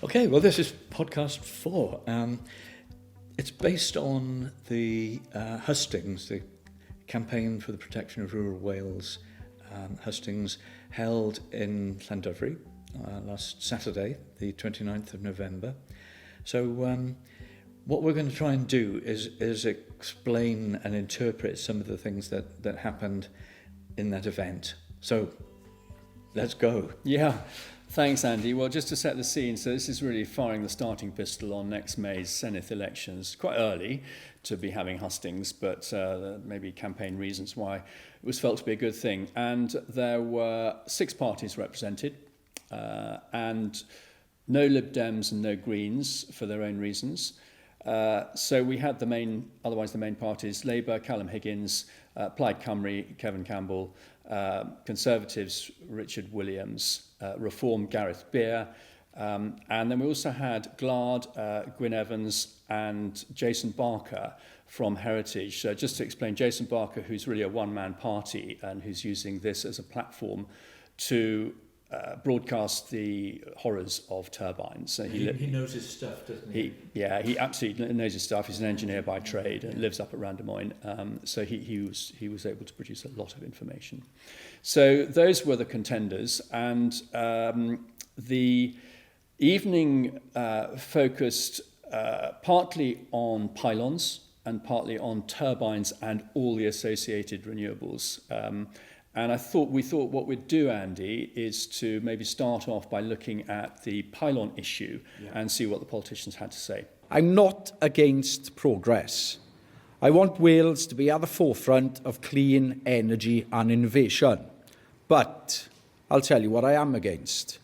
Okay, well, this is podcast 4. It's based on the Hustings, the campaign for the protection of rural Wales, Hustings, held in Llandovery last Saturday, the 29th of November. So what we're going to try and do is explain and interpret some of the things that happened in that event. So let's go. Yeah, thanks, Andy. Well, just to set the scene, so this is really firing the starting pistol on next May's Senedd elections. Quite early to be having hustings, but maybe campaign reasons why it was felt to be a good thing. And there were 6 parties represented, and no Lib Dems and no Greens for their own reasons. So we had the main parties: Labour, Callum Higgins, Plaid Cymru, Kevin Campbell, Conservatives, Richard Williams, Reform, Gareth Beer, and then we also had Glad, Gwyn Evans and Jason Barker from Heritage. So just to explain, Jason Barker, who's really a one-man party and who's using this as a platform to broadcast the horrors of turbines. So he knows his stuff, doesn't he? He absolutely knows his stuff. He's an engineer by trade and lives up at Llandovery. So he was able to produce a lot of information. So those were the contenders, and the evening focused partly on pylons and partly on turbines and all the associated renewables. And we thought what we'd do, Andy, is to maybe start off by looking at the pylon issue and see what the politicians had to say. I'm not against progress. I want Wales to be at the forefront of clean energy and innovation. But I'll tell you what I am against.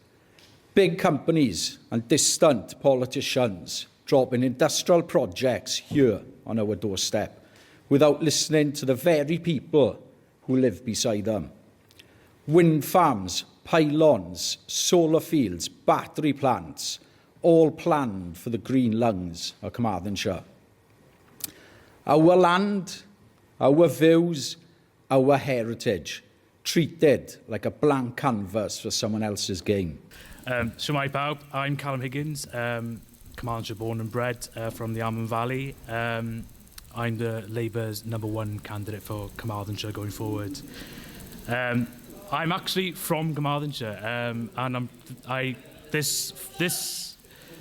Big companies and distant politicians dropping industrial projects here on our doorstep without listening to the very people who live beside them. Wind farms, pylons, solar fields, battery plants, all planned for the green lungs of Carmarthenshire. Our land, our views, our heritage, treated like a blank canvas for someone else's game. Shwmae pawb, I'm Callum Higgins, Carmarthenshire born and bred from the Amman Valley. I'm the Labour's #1 candidate for Carmarthenshire going forward. I'm actually from Carmarthenshire, and this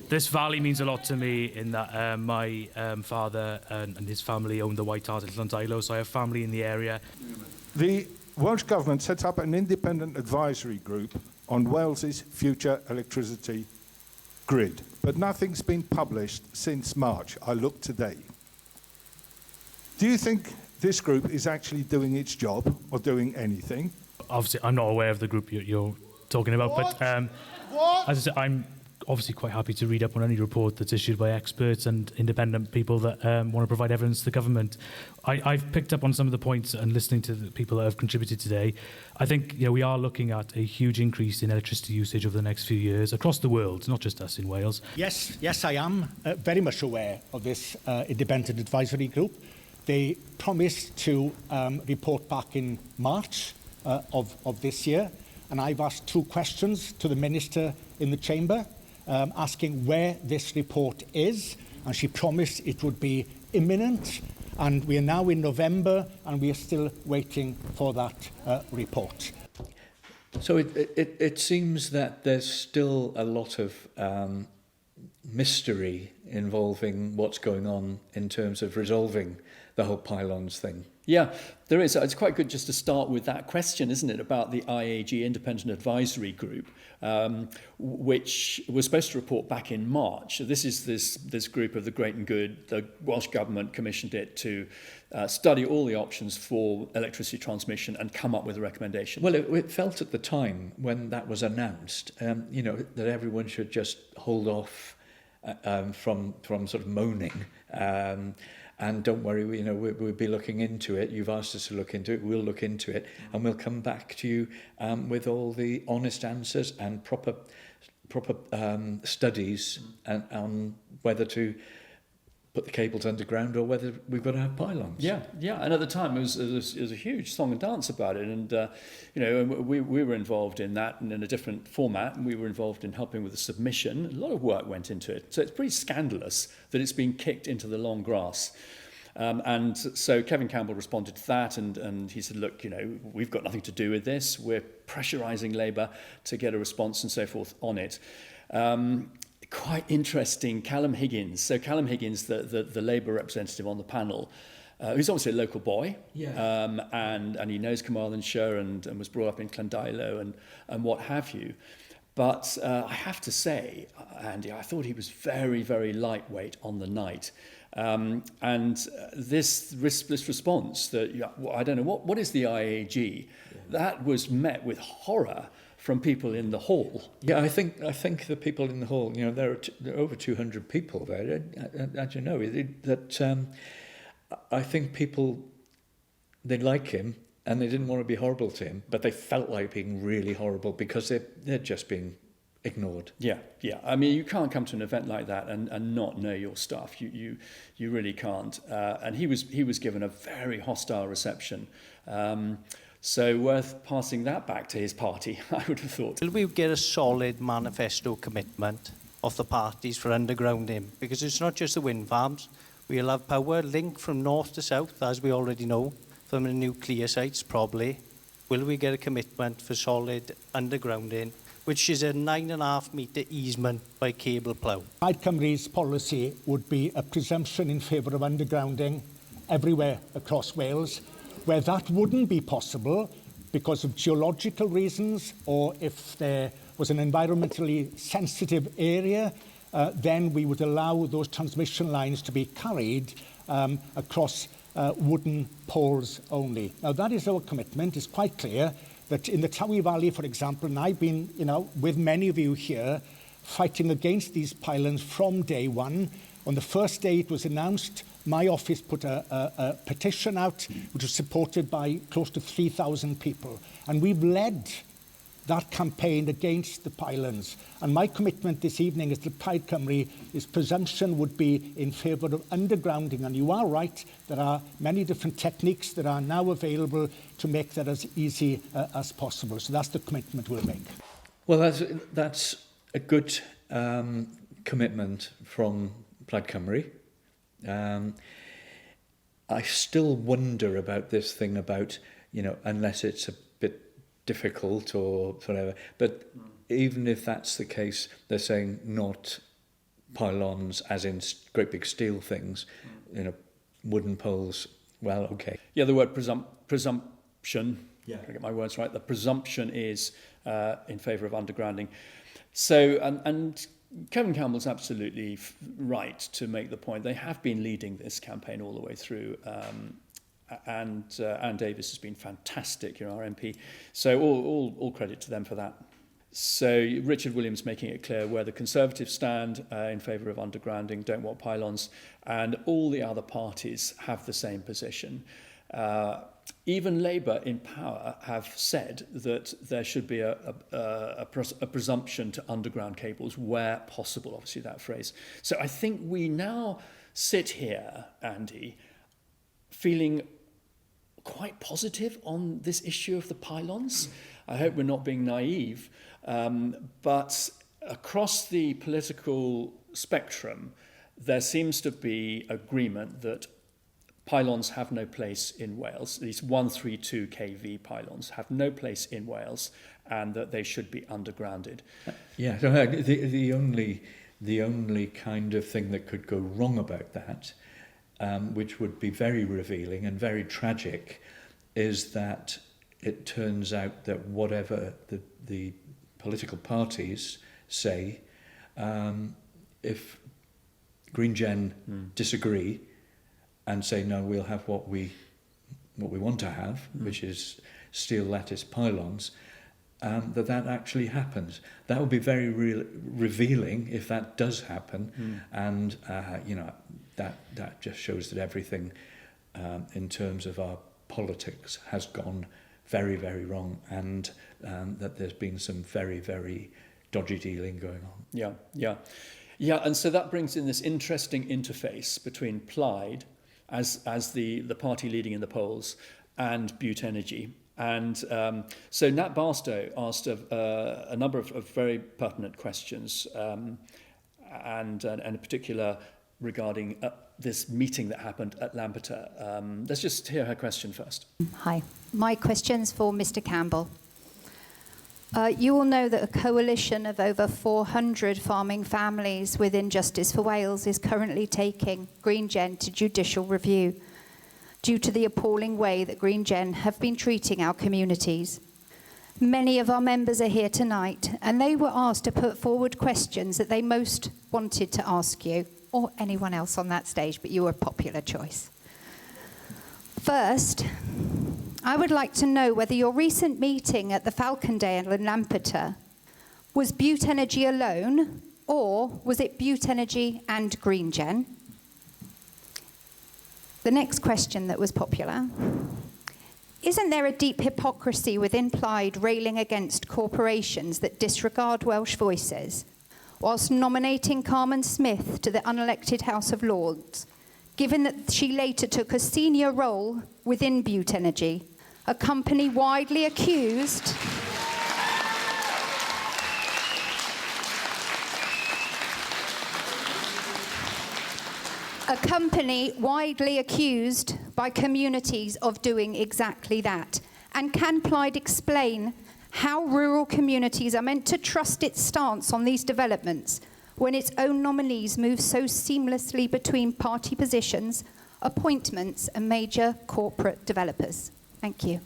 valley means a lot to me in that my father and his family owned the White Hart at Llandovery, so I have family in the area. The Welsh Government set up an independent advisory group on Wales's future electricity grid, but nothing's been published since March. I looked today. Do you think this group is actually doing its job or doing anything? Obviously, I'm not aware of the group you're talking about, What? but as I said, I'm obviously quite happy to read up on any report that's issued by experts and independent people that want to provide evidence to the government. I've picked up on some of the points and listening to the people that have contributed today. I think we are looking at a huge increase in electricity usage over the next few years across the world, not just us in Wales. Yes, I am very much aware of this independent advisory group. They promised to report back in March of this year, and I've asked 2 questions to the Minister in the Chamber, asking where this report is, and she promised it would be imminent, and we are now in November, and we are still waiting for that report. So it seems that there's still a lot of mystery involving what's going on in terms of resolving the whole pylons thing. Yeah, there is. It's quite good just to start with that question, isn't it, about the IAG Independent Advisory Group, which was supposed to report back in March. So this is this group of the great and good. The Welsh Government commissioned it to study all the options for electricity transmission and come up with a recommendation. Well, it felt at the time when that was announced, that everyone should just hold off from sort of moaning. And don't worry, we'll be looking into it. You've asked us to look into it. We'll look into it, and we'll come back to you with all the honest answers and proper studies on whether to put the cables underground or whether we've got to have pylons. Yeah, and at the time it was a huge song and dance about it, and we were involved in that and in a different format, and we were involved in helping with the submission. A lot of work went into it, so it's pretty scandalous that it's been kicked into the long grass. And so Kevin Campbell responded to that, and he said, look, we've got nothing to do with this. We're pressurising Labour to get a response and so forth on it. Quite interesting, Callum Higgins. So Callum Higgins, the Labour representative on the panel, who's obviously a local boy, and he knows Carmarthenshire and was brought up in Llandovery and what have you. But I have to say, Andy, I thought he was very, very lightweight on the night. And this response that, I don't know, what is the IAG? That was met with horror from people in the hall. Yeah, I think the people in the hall, there are over 200 people there. As you know, I think people, they like him and they didn't want to be horrible to him, but they felt like being really horrible because they're just being ignored. Yeah. I mean, you can't come to an event like that and not know your stuff. You really can't. And he was given a very hostile reception. So worth passing that back to his party, I would have thought. Will we get a solid manifesto commitment of the parties for undergrounding? Because it's not just the wind farms. We'll have power linked from north to south, as we already know, from the nuclear sites, probably. Will we get a commitment for solid undergrounding, which is a 9.5 metre easement by cable plough? Plaid Cymru's policy would be a presumption in favour of undergrounding everywhere across Wales, where that wouldn't be possible because of geological reasons, or if there was an environmentally sensitive area, then we would allow those transmission lines to be carried across wooden poles only. Now, that is our commitment. It's quite clear that in the Towy Valley, for example, and I've been, with many of you here, fighting against these pylons from day one. On the first day it was announced, my office put a petition out, which was supported by close to 3,000 people. And we've led that campaign against the pylons. And my commitment this evening is that Plaid Cymru, his presumption would be in favour of undergrounding. And you are right, there are many different techniques that are now available to make that as easy as possible. So that's the commitment we'll make. Well, that's a good commitment from Plaid Cymru. I still wonder about this thing about, unless it's a bit difficult or whatever. But even if that's the case, they're saying not pylons as in great big steel things, wooden poles. Well, okay. Yeah, the word presumption, I get my words right, the presumption is in favour of undergrounding. So, and Kevin Campbell's absolutely right to make the point. They have been leading this campaign all the way through, and Anne Davis has been fantastic, our MP. So all credit to them for that. So Richard Williams making it clear where the Conservatives stand in favour of undergrounding, don't want pylons, and all the other parties have the same position. Even Labour in power have said that there should be a presumption to underground cables where possible, obviously that phrase. So I think we now sit here, Andy, feeling quite positive on this issue of the pylons. I hope we're not being naive, but across the political spectrum, there seems to be agreement that pylons have no place in Wales. These 132 kV pylons have no place in Wales, and that they should be undergrounded. Yeah, so the only kind of thing that could go wrong about that, which would be very revealing and very tragic, is that it turns out that whatever the political parties say, if Green Gen disagree and say, no, we'll have what we want to have, which is steel lattice pylons, that actually happens. That would be very revealing if that does happen, and that just shows that everything in terms of our politics has gone very, very wrong, and that there's been some very, very dodgy dealing going on. Yeah, and so that brings in this interesting interface between Plaid, as the party leading in the polls, and Butte Energy. And so Nat Barstow asked a number of very pertinent questions, and in particular regarding this meeting that happened at Lampeter. Let's just hear her question first. Hi. My question's for Mr. Campbell. You all know that a coalition of over 400 farming families within Justice for Wales is currently taking Green Gen to judicial review due to the appalling way that Green Gen have been treating our communities. Many of our members are here tonight, and they were asked to put forward questions that they most wanted to ask you, or anyone else on that stage, but you were a popular choice. First, I would like to know whether your recent meeting at the Falcondale in Lampeter was Butte Energy alone, or was it Butte Energy and Green Gen? The next question that was popular: isn't there a deep hypocrisy within Plaid railing against corporations that disregard Welsh voices, whilst nominating Carmen Smith to the unelected House of Lords, given that she later took a senior role within Butte Energy, a company widely accused by communities of doing exactly that? And can Plaid explain how rural communities are meant to trust its stance on these developments when its own nominees move so seamlessly between party positions, appointments, and major corporate developers? Thank you.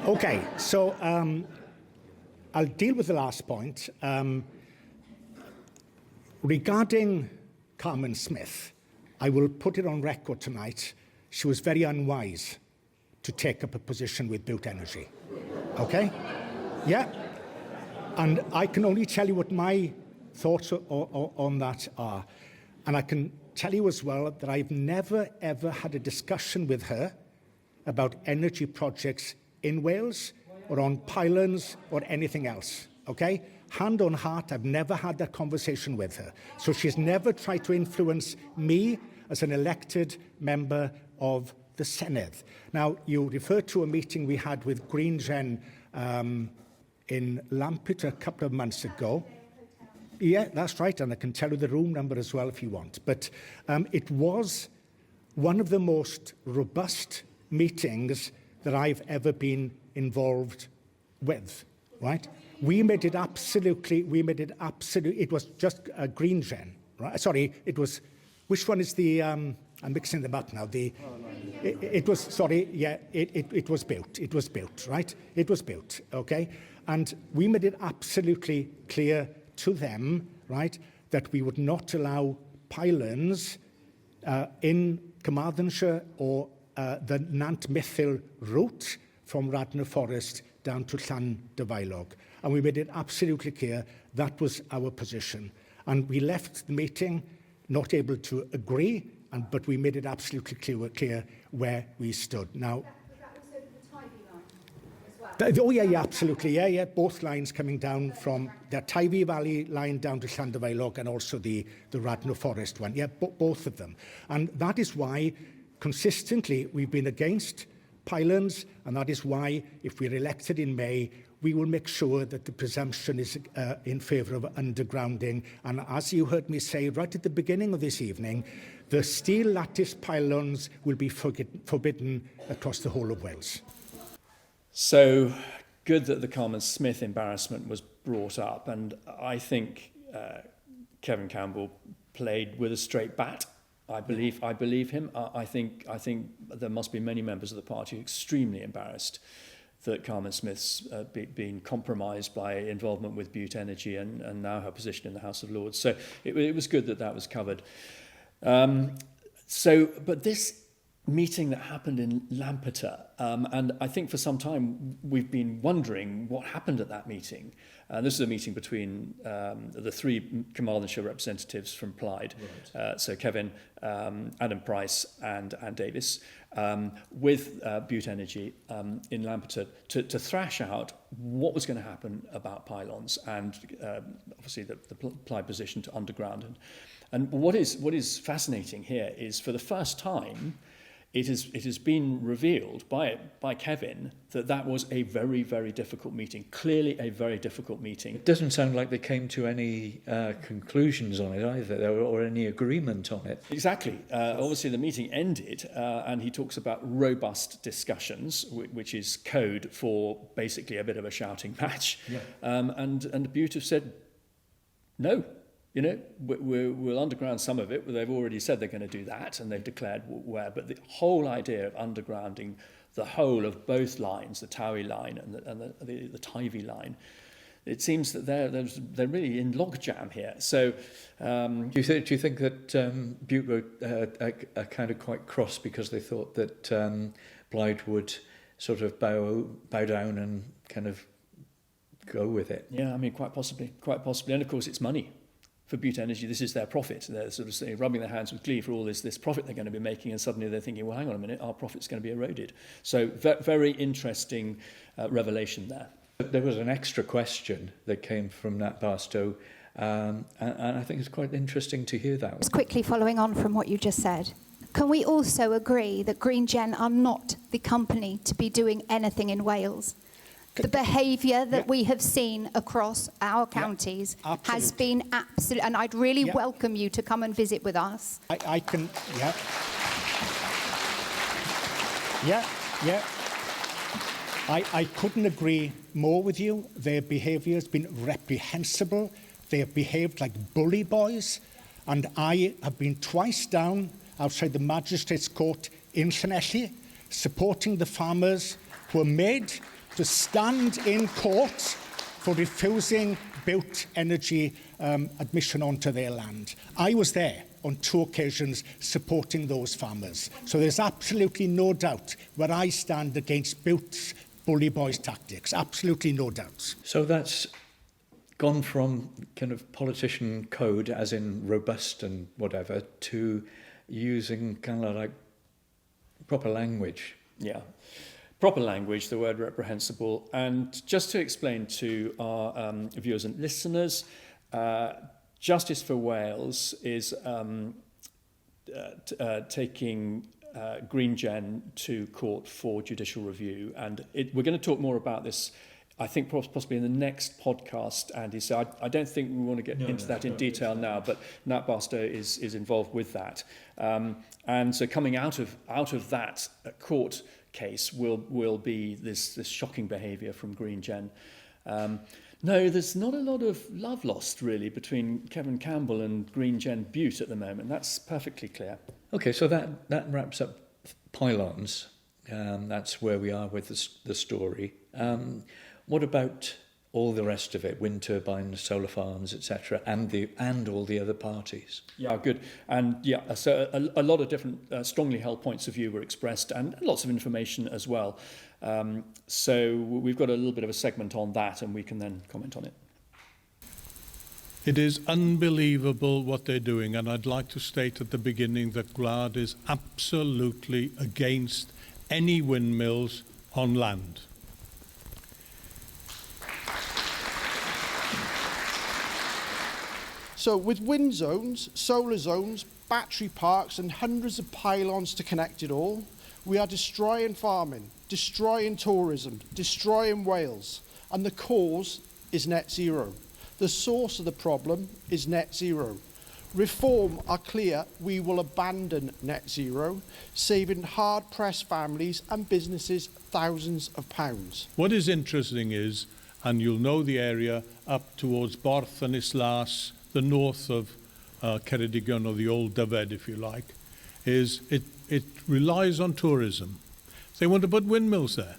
Okay, so I'll deal with the last point. Regarding Carmen Smith, I will put it on record tonight. She was very unwise to take up a position with Butte Energy. Okay? Yeah. And I can only tell you what my thoughts on that are. And I can tell you as well that I've never, ever had a discussion with her about energy projects in Wales or on pylons or anything else. Okay? Hand on heart, I've never had that conversation with her. So she's never tried to influence me as an elected member of the Senedd. Now, you refer to a meeting we had with Green Gen in Lampeter a couple of months ago. Yeah, that's right, and I can tell you the room number as well if you want. But it was one of the most robust meetings that I've ever been involved with, right? We made it absolutely, it was just a Green Gen, right? Sorry, it was, which one is the, I'm mixing them up now. It was built, right? It was built, okay? And we made it absolutely clear to them, right, that we would not allow pylons in Carmarthenshire or the Nant-Mythyl route from Radnor Forest down to Llandovery. And we made it absolutely clear that was our position. And we left the meeting not able to agree, but we made it absolutely clear where we stood. Now, was that also the Tybee line as well? oh, yeah, absolutely. Yeah. Both lines coming down from the Tybee Valley line down to Llandovery and also the Radnor Forest one. Yeah, both of them. And that is why consistently we've been against pylons, and that is why, if we're elected in May, we will make sure that the presumption is in favour of undergrounding. And as you heard me say right at the beginning of this evening, the steel lattice pylons will be forbidden across the whole of Wales. So good that the Carmen Smith embarrassment was brought up, and I think Kevin Campbell played with a straight bat. I believe him. I think there must be many members of the party extremely embarrassed that Carmen Smith's been compromised by involvement with Butte Energy and now her position in the House of Lords. So it was good that was covered. But this meeting that happened in Lampeter, and I think for some time we've been wondering what happened at that meeting. This is a meeting between the three Carmarthenshire representatives from Plaid, right. So Kevin, Adam Price and Anne Davis, with Butte Energy in Lampeter to thrash out what was going to happen about pylons and obviously the Plaid position to underground. And what is fascinating here is for the first time, it has been revealed by Kevin that was a very, very difficult meeting, clearly a very difficult meeting. It doesn't sound like they came to any conclusions on it either, or any agreement on it. Exactly. Obviously, the meeting ended, and he talks about robust discussions, which is code for basically a bit of a shouting match. Yeah. And Butte have said, no. You know, we'll underground some of it. They've already said they're going to do that, and they've declared where. But the whole idea of undergrounding the whole of both lines, the Towie line and the Tivy line, it seems that they're really in logjam here. So, do you think that Butte were kind of quite cross because they thought that Plaid would sort of bow down and kind of go with it? Yeah, I mean, quite possibly, and of course it's money. For Butte Energy, this is their profit. They're sort of rubbing their hands with glee for all this profit they're going to be making, and suddenly they're thinking, well, hang on a minute, our profit's going to be eroded. So very interesting revelation there. There was an extra question that came from Nat Barstow, and I think it's quite interesting to hear that. Just quickly following on from what you just said, can we also agree that Green Gen are not the company to be doing anything in Wales? The behaviour that we have seen across our counties has been absolute, and I'd really welcome you to come and visit with us. I can, I couldn't agree more with you. Their behaviour has been reprehensible. They have behaved like bully boys, and I have been twice down outside the Magistrates' Court in Llanelli, supporting the farmers who are made to stand in court for refusing Butte Energy admission onto their land. I was there on 2 occasions supporting those farmers. So there's absolutely no doubt where I stand against Butte's bully boys tactics. Absolutely no doubt. So that's gone from kind of politician code, as in robust and whatever, to using kind of like proper language. Yeah. Proper language, the word reprehensible. And just to explain to our viewers and listeners, Justice for Wales is taking Green Gen to court for judicial review. And we're going to talk more about this, I think, possibly in the next podcast, Andy. So I don't think we want to get into that in detail now, but Nat Barstow is involved with that. And so coming out of that court case will be this shocking behaviour from Green Gen. No, there's not a lot of love lost really between Kevin Campbell and Green Gen Butte at the moment. That's perfectly clear. Okay, so that wraps up pylons. That's where we are with the story. What about all the rest of it, wind turbines, solar farms, etc., and all the other parties? Yeah, good. And yeah, so a lot of different strongly held points of view were expressed, and lots of information as well. So we've got a little bit of a segment on that, and we can then comment on it. It is unbelievable what they're doing, and I'd like to state at the beginning that Gwlad is absolutely against any windmills on land. So with wind zones, solar zones, battery parks and hundreds of pylons to connect it all, we are destroying farming, destroying tourism, destroying Wales, and the cause is net zero. The source of the problem is net zero. Reform are clear, we will abandon net zero, saving hard-pressed families and businesses thousands of pounds. What is interesting is, and you'll know the area up towards Borth and Islas, the north of Ceredigion, or the old Dyfed, if you like, is it relies on tourism. They want to put windmills there.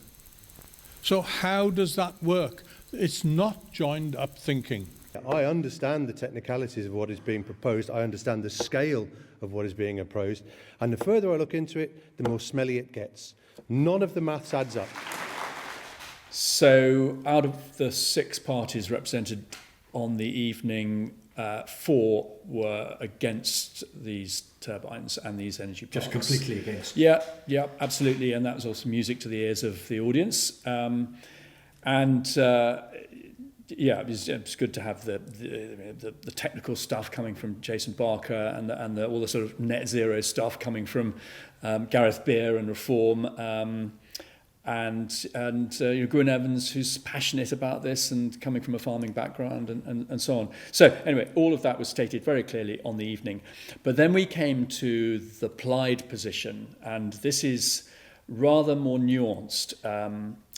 So how does that work? It's not joined up thinking. I understand the technicalities of what is being proposed. I understand the scale of what is being proposed. And the further I look into it, the more smelly it gets. None of the maths adds up. So out of the 6 parties represented on the evening, 4 were against these turbines and these energy parks. Just completely against. Yeah, absolutely. And that was also music to the ears of the audience. Yeah, it's good to have the technical stuff coming from Jason Barker and all the sort of net zero stuff coming from Gareth Beer and Reform, and Gwyn Evans, who's passionate about this and coming from a farming background and so on. So anyway, all of that was stated very clearly on the evening. But then we came to the Plaid position, and this is rather more nuanced.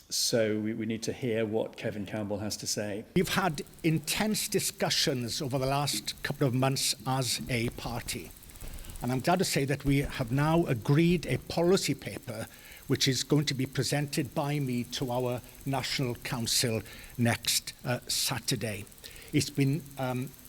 So we need to hear what Kevin Campbell has to say. We've had intense discussions over the last couple of months as a party. And I'm glad to say that we have now agreed a policy paper which is going to be presented by me to our National Council next Saturday. It's been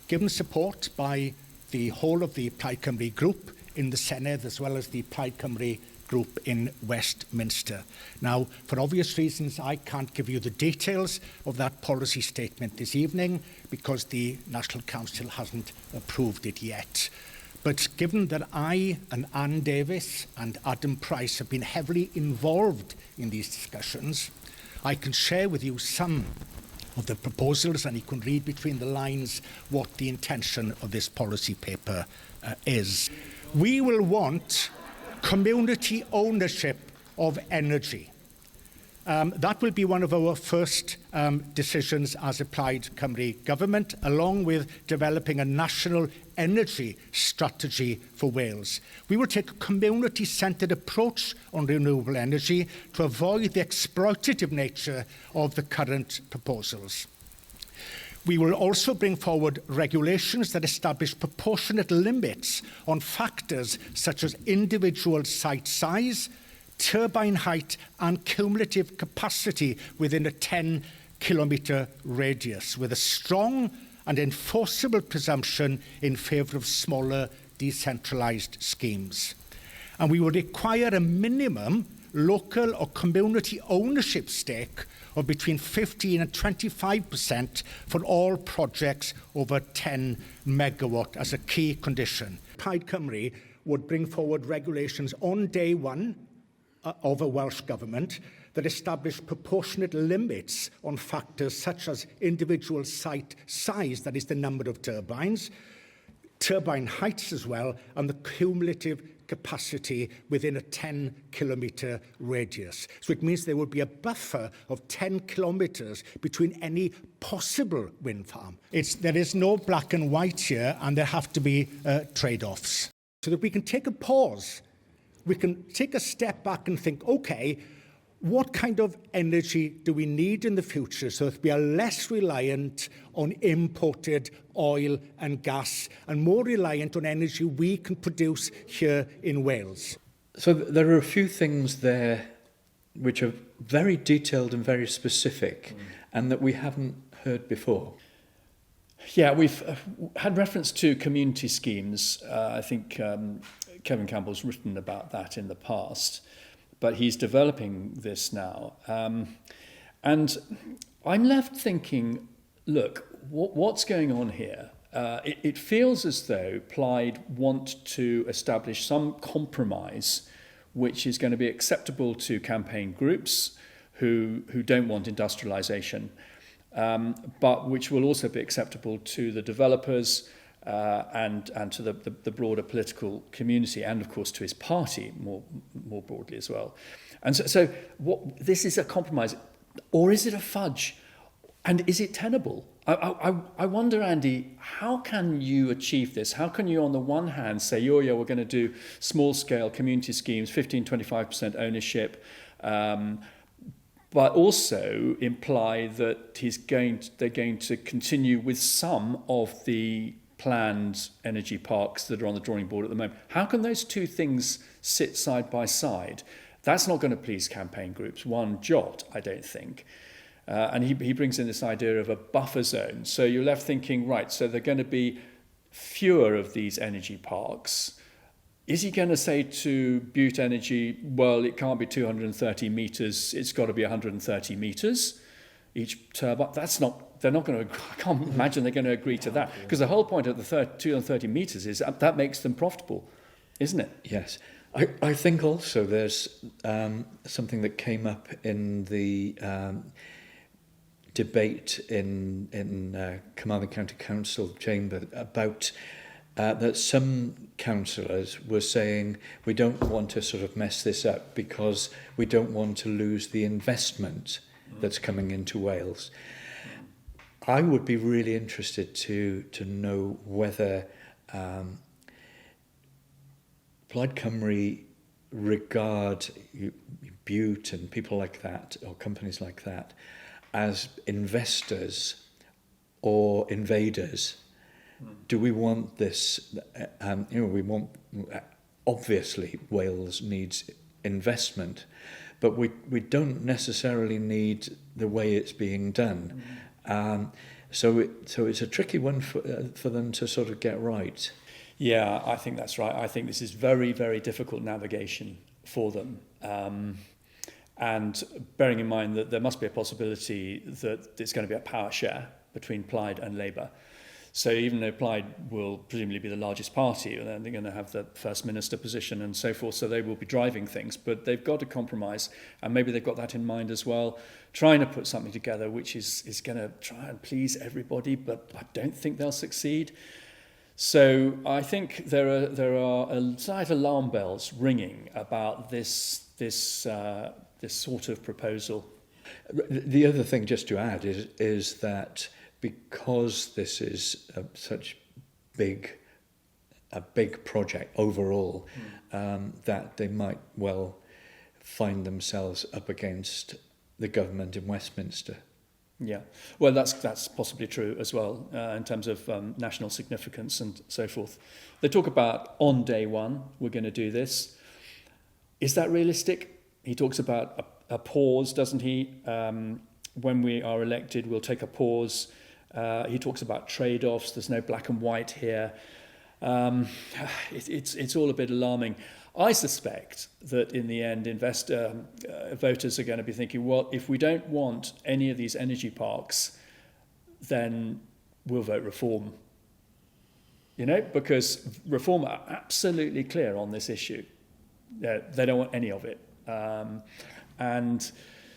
given support by the whole of the Plaid Cymru group in the Senedd, as well as the Plaid Cymru group in Westminster. Now, for obvious reasons, I can't give you the details of that policy statement this evening because the National Council hasn't approved it yet. But given that I and Anne Davis and Adam Price have been heavily involved in these discussions, I can share with you some of the proposals, and you can read between the lines what the intention of this policy paper is. We will want community ownership of energy. That will be one of our first decisions as a Plaid Cymru government, along with developing a national energy strategy for Wales. We will take a community-centred approach on renewable energy to avoid the exploitative nature of the current proposals. We will also bring forward regulations that establish proportionate limits on factors such as individual site size, turbine height and cumulative capacity within a 10-kilometre radius, with a strong and enforceable presumption in favour of smaller decentralised schemes. And we will require a minimum local or community ownership stake of between 15 and 25% for all projects over 10 megawatt as a key condition. Plaid Cymru would bring forward regulations on day one of a Welsh Government that establish proportionate limits on factors such as individual site size, that is the number of turbines, turbine heights as well, and the cumulative capacity within a 10-kilometre radius. So it means there would be a buffer of 10 kilometres between any possible wind farm. There is no black and white here, and there have to be trade-offs. So that we can take a pause, we can take a step back and think, okay, what kind of energy do we need in the future so that we are less reliant on imported oil and gas and more reliant on energy we can produce here in Wales? So there are a few things there which are very detailed and very specific and that we haven't heard before. Yeah, we've had reference to community schemes. I think Kevin Campbell's written about that in the past. But he's developing this now. And I'm left thinking, look, what's going on here? It feels as though Plaid want to establish some compromise which is going to be acceptable to campaign groups who don't want industrialisation, but which will also be acceptable to the developers and to the broader political community, and of course to his party more broadly as well. And so this is a compromise, or is it a fudge? And is it tenable? I wonder, Andy, how can you achieve this? How can you, on the one hand, say, we're going to do small-scale community schemes, 15-25% ownership, but also imply that they're going to continue with some of the planned energy parks that are on the drawing board at the moment? How can those two things sit side by side? That's not going to please campaign groups one jot, I don't think. And he brings in this idea of a buffer zone. So you're left thinking, right, so there are going to be fewer of these energy parks. Is he going to say to Butte Energy, well, it can't be 230 metres, it's got to be 130 metres each turbine? They're not going to, I can't imagine they're going to agree to that. Because the whole point of the 230 metres is that makes them profitable, isn't it? Yes. I think also there's something that came up in the debate in Carmarthen County Council chamber about that some councillors were saying we don't want to sort of mess this up because we don't want to lose the investment that's coming into Wales. I would be really interested to know whether Plaid Cymru regard Butte and people like that, or companies like that, as investors or invaders. Do we want this? We want, obviously Wales needs investment, but we don't necessarily need the way it's being done. So it's a tricky one for them to sort of get right. Yeah, I think that's right. I think this is very, very difficult navigation for them. And bearing in mind that there must be a possibility that it's going to be a power share between Plaid and Labour. So even though Plaid will presumably be the largest party, and then they're going to have the First Minister position and so forth, so they will be driving things, but they've got to compromise, and maybe they've got that in mind as well, trying to put something together which is going to try and please everybody, but I don't think they'll succeed. So I think there are slight alarm bells ringing about this sort of proposal. The other thing, just to add, is that because this is such a big project overall, that they might well find themselves up against the government in Westminster. Yeah, well, that's possibly true as well in terms of national significance and so forth. They talk about on day one, we're going to do this. Is that realistic? He talks about a pause, doesn't he? When we are elected, we'll take a pause. He talks about trade-offs. There's no black and white here. It's all a bit alarming. I suspect that in the end, voters are going to be thinking, well, if we don't want any of these energy parks, then we'll vote Reform. Because Reform are absolutely clear on this issue. They don't want any of it. And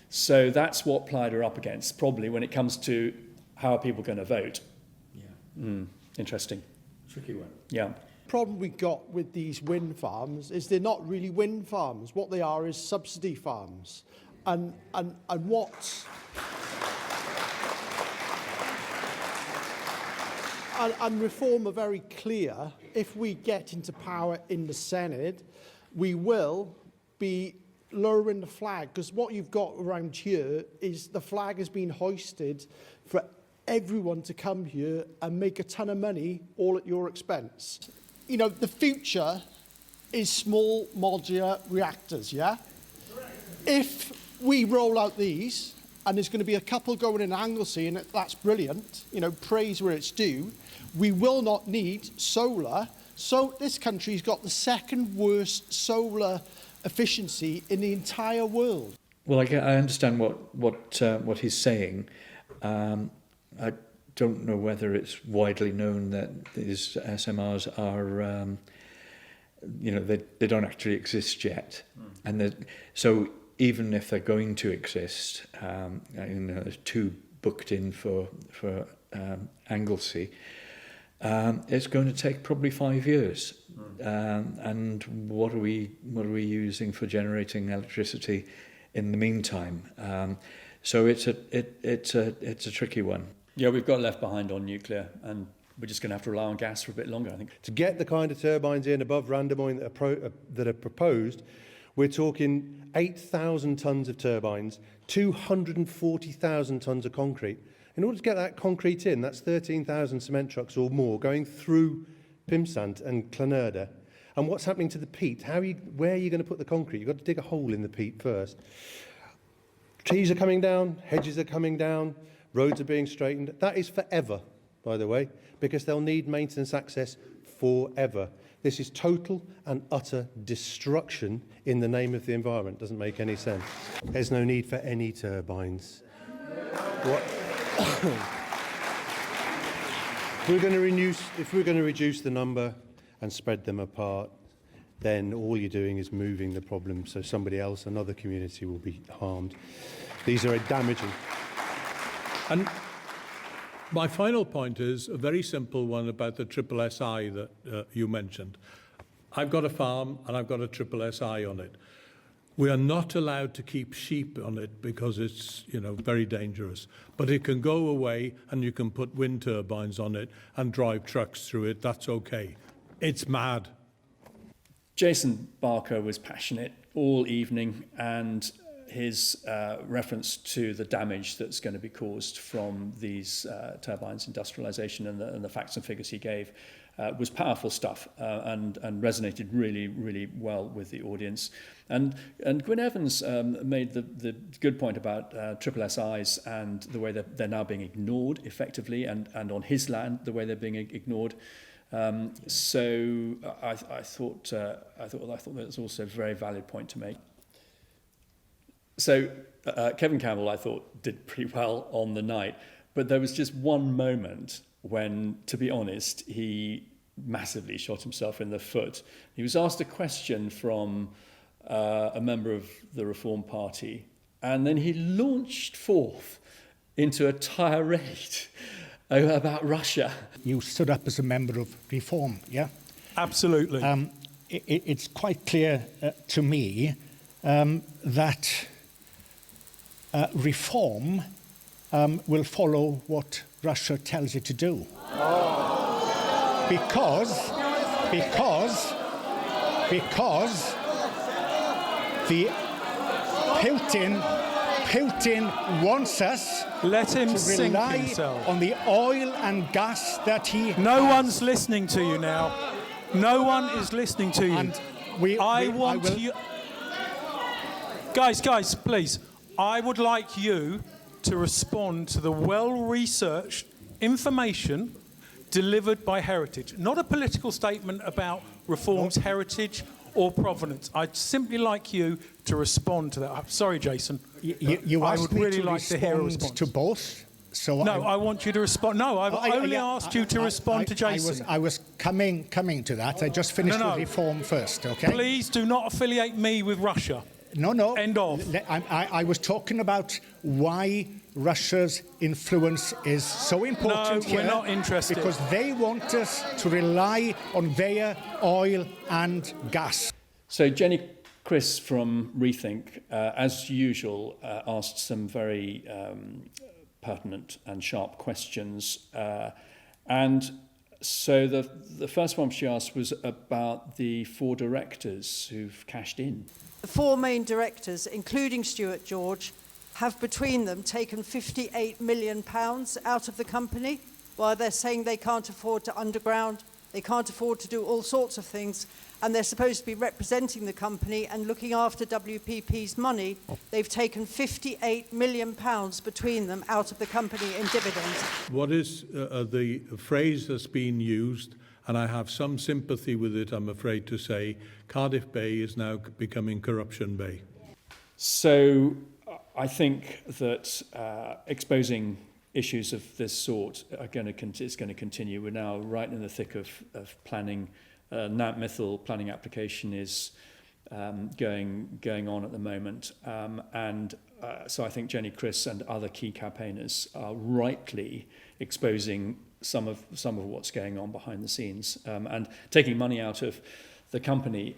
so that's what Plaid are up against, probably, when it comes to how are people going to vote. Yeah. Interesting. Tricky one. Yeah. Problem we got with these wind farms is they're not really wind farms. What they are is subsidy farms. And what... And Reform are very clear. If we get into power in the Senate, we will be lowering the flag, because what you've got around here is the flag has been hoisted for everyone to come here and make a ton of money all at your expense. The future is small modular reactors, yeah? If we roll out these, and there's going to be a couple going in Anglesey, and that's brilliant, praise where it's due, we will not need solar. So this country's got the second worst solar efficiency in the entire world. Well, I understand what he's saying. I don't know whether it's widely known that these SMRs are, they don't actually exist yet. And so even if they're going to exist, there's 2 booked in for Anglesey, it's going to take probably 5 years. And what are we using for generating electricity in the meantime? So it's a tricky one. Yeah, we've got left behind on nuclear, and we're just going to have to rely on gas for a bit longer, I think. To get the kind of turbines in above Llandovery that are proposed, we're talking 8,000 tonnes of turbines, 240,000 tonnes of concrete. In order to get that concrete in, that's 13,000 cement trucks or more going through Pymsant and Llandovery. And what's happening to the peat? Where are you going to put the concrete? You've got to dig a hole in the peat first. Trees are coming down, hedges are coming down, roads are being straightened. That is forever, by the way, because they'll need maintenance access forever. This is total and utter destruction in the name of the environment. Doesn't make any sense. There's no need for any turbines. What? If we're going to reduce the number and spread them apart, then all you're doing is moving the problem so somebody else, another community, will be harmed. These are damaging. And my final point is a very simple one about the triple SI that you mentioned. I've got a farm and I've got a triple SI on it. We are not allowed to keep sheep on it because it's, very dangerous. But it can go away and you can put wind turbines on it and drive trucks through it. That's okay. It's mad. Jason Barker was passionate all evening, and his reference to the damage that's going to be caused from these turbines, industrialisation, and the facts and figures he gave was powerful stuff and resonated really, really well with the audience. And Gwyn Evans made the good point about triple SIs and the way that they're now being ignored effectively, and on his land, the way they're being ignored. So I thought that was also a very valid point to make. So Kevin Campbell, I thought, did pretty well on the night, but there was just one moment when, to be honest, he massively shot himself in the foot. He was asked a question from a member of the Reform Party, and then he launched forth into a tirade about Russia. You stood up as a member of Reform, yeah? Absolutely. It's quite clear to me that Reform will follow what Russia tells it to do. Because the Putin wants us Let him to sink rely himself. on the oil and gas that he No has. one's listening to you now. No one is listening to you. And I want you... Guys, please. I would like you to respond to the well-researched information delivered by Heritage. Not a political statement about Reform's heritage or provenance. I'd simply like you to respond to that. I'm sorry, Jason. You I asked would me really to like to hear a respond response. to both. So No, I want you to respond. No, I've only asked you to respond to Jason. I was coming to that. I just finished No. with Reform first, okay? Please do not affiliate me with Russia. No. End of. I was talking about why Russia's influence is so important No, here. we're not interested. Because they want us to rely on their oil and gas. So Jenny Chris from Rethink, as usual, asked some very pertinent and sharp questions. And so the first one she asked was about the 4 directors who've cashed in. The 4 main directors, including Stuart George, have between them taken £58 million out of the company, while they're saying they can't afford to underground, they can't afford to do all sorts of things, and they're supposed to be representing the company and looking after WPP's money. They've taken £58 million between them out of the company in dividends. What is the phrase that's been used, and I have some sympathy with it, I'm afraid to say, Cardiff Bay is now becoming Corruption Bay. So I think that exposing issues of this sort is going to continue. We're now right in the thick of planning. Nant Mithil planning application is going on at the moment, so I think Jenny Chris and other key campaigners are rightly exposing some of what's going on behind the scenes, and taking money out of the company.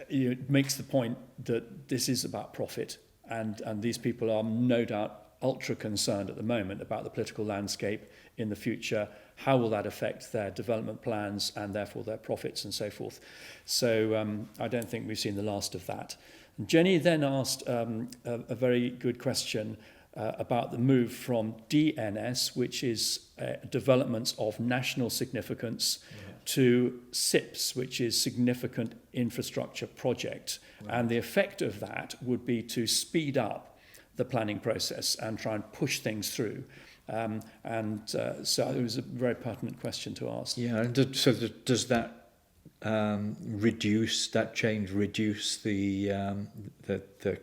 It makes the point that this is about profit, and these people are no doubt ultra concerned at the moment about the political landscape in the future. How will that affect their development plans and therefore their profits and so forth? So I don't think we've seen the last of that. And Jenny then asked a very good question about the move from DNS, which is developments of national significance, to SIPs, which is significant infrastructure project. And the effect of that would be to speed up the planning process and try and push things through. So it was a very pertinent question to ask. Yeah, and does that reduce the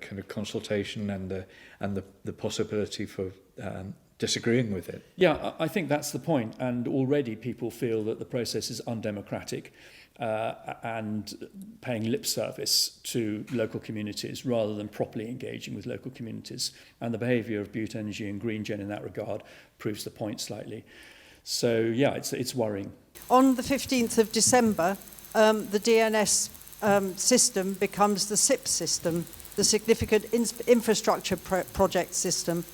kind of consultation and the possibility for disagreeing with it? Yeah, I think that's the point. And already people feel that the process is undemocratic and paying lip service to local communities rather than properly engaging with local communities. And the behaviour of Butte Energy and Green Gen in that regard proves the point slightly. So, yeah, it's worrying. On the 15th of December, the DNS system becomes the SIP system, the Significant Infrastructure Project system.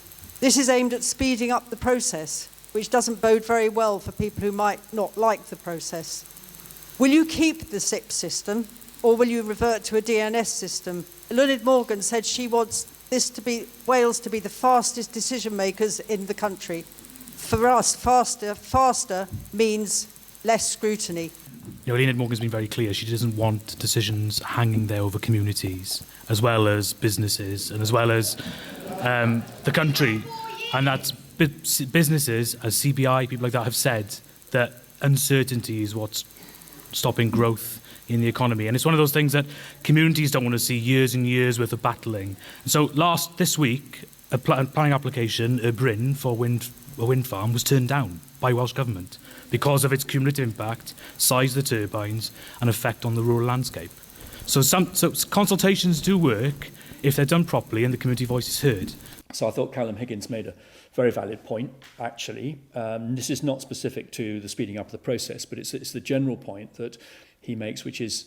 This is aimed at speeding up the process, which doesn't bode very well for people who might not like the process. Will you keep the SIP system, or will you revert to a DNS system? Lynette Morgan said she wants Wales to be the fastest decision makers in the country. For us, faster means less scrutiny. You know, Lynette Morgan's been very clear. She doesn't want decisions hanging there over communities, as well as businesses, and as well as the country. And that's businesses, as CBI, people like that have said, that uncertainty is what's stopping growth in the economy. And it's one of those things that communities don't want to see years and years worth of battling. And so this week, a planning application, Bryn, for a wind farm was turned down by Welsh Government because of its cumulative impact, size of the turbines, and effect on the rural landscape. So consultations do work if they're done properly and the community voice is heard. So I thought Callum Higgins made a very valid point, actually. This is not specific to the speeding up of the process, but it's the general point that he makes, which is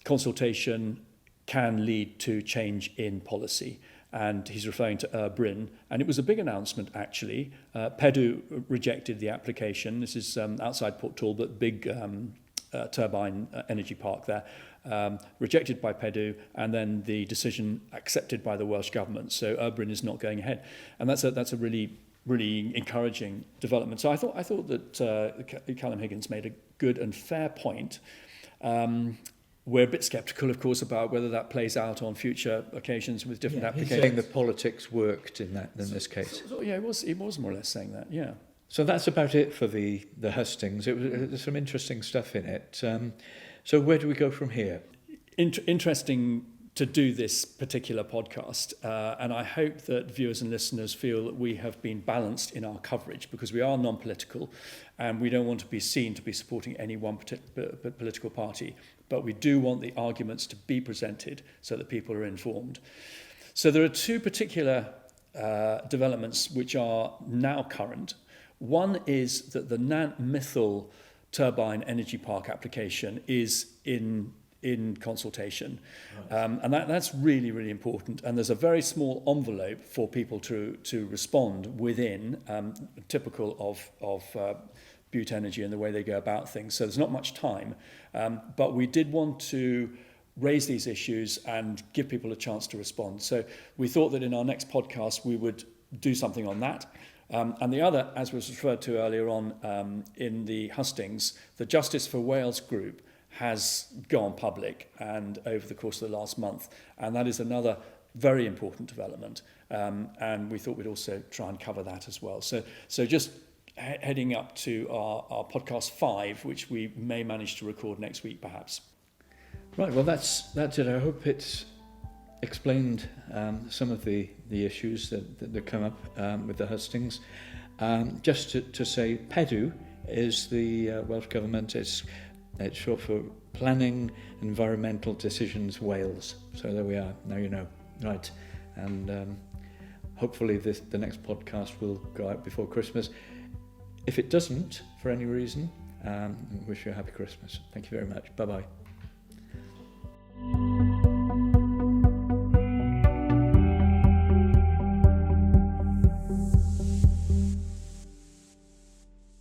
consultation can lead to change in policy. And he's referring to Bryn. And it was a big announcement, actually. PEDU rejected the application. This is outside Port Talbot, big turbine energy park there. Rejected by PEDU, and then the decision accepted by the Welsh Government. So Bryn is not going ahead. And that's a really encouraging development. So I thought that Callum Higgins made a good and fair point. We're a bit sceptical, of course, about whether that plays out on future occasions with different applications. He's saying the politics worked in this case. So, yeah, it was more or less saying that, yeah. So that's about it for the hustings. There's some interesting stuff in it. So where do we go from here? Interesting to do this particular podcast, and I hope that viewers and listeners feel that we have been balanced in our coverage, because we are non-political and we don't want to be seen to be supporting any one political party, but we do want the arguments to be presented so that people are informed. So there are two particular developments which are now current. One is that the Nant Mythil turbine energy park application is in consultation. And that's really, really important. And there's a very small envelope for people to respond within, typical of Butte Energy and the way they go about things. So there's not much time. But we did want to raise these issues and give people a chance to respond. So we thought that in our next podcast we would do something on that. And the other, as was referred to earlier on in the hustings, the Justice for Wales group has gone public and over the course of the last month. And that is another very important development. And we thought we'd also try and cover that as well. So just heading up to our podcast 5, which we may manage to record next week, perhaps. Right, well, that's it. I hope it's explained some of the issues that come up with the hustings. Just to say, PEDU is the Welsh Government. It's short for Planning Environmental Decisions Wales. So there we are. Now you know. Right. And hopefully the next podcast will go out before Christmas. If it doesn't, for any reason, wish you a happy Christmas. Thank you very much. Bye-bye.